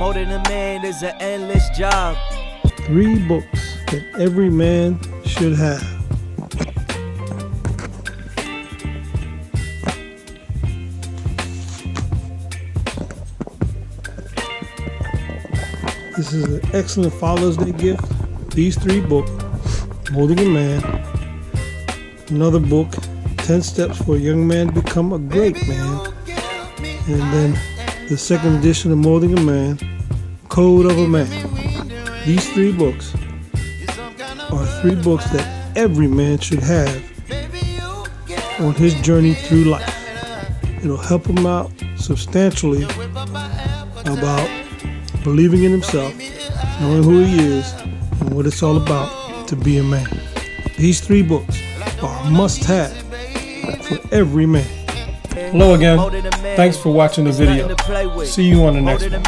More than a man is an endless job. 3 books that every man should have. This is an excellent Father's Day gift. These 3 books, Molding a Man. Another book, 10 Steps for a Young Man to Become a Great Man. And then the second edition of Molding a Man, Code of a Man. These 3 books are 3 books that every man should have on his journey through life. It'll help him out substantially about believing in himself, knowing who he is, and what it's all about to be a man. These 3 books are a must-have for every man. Hello again. Thanks for watching the video. See you on the next one.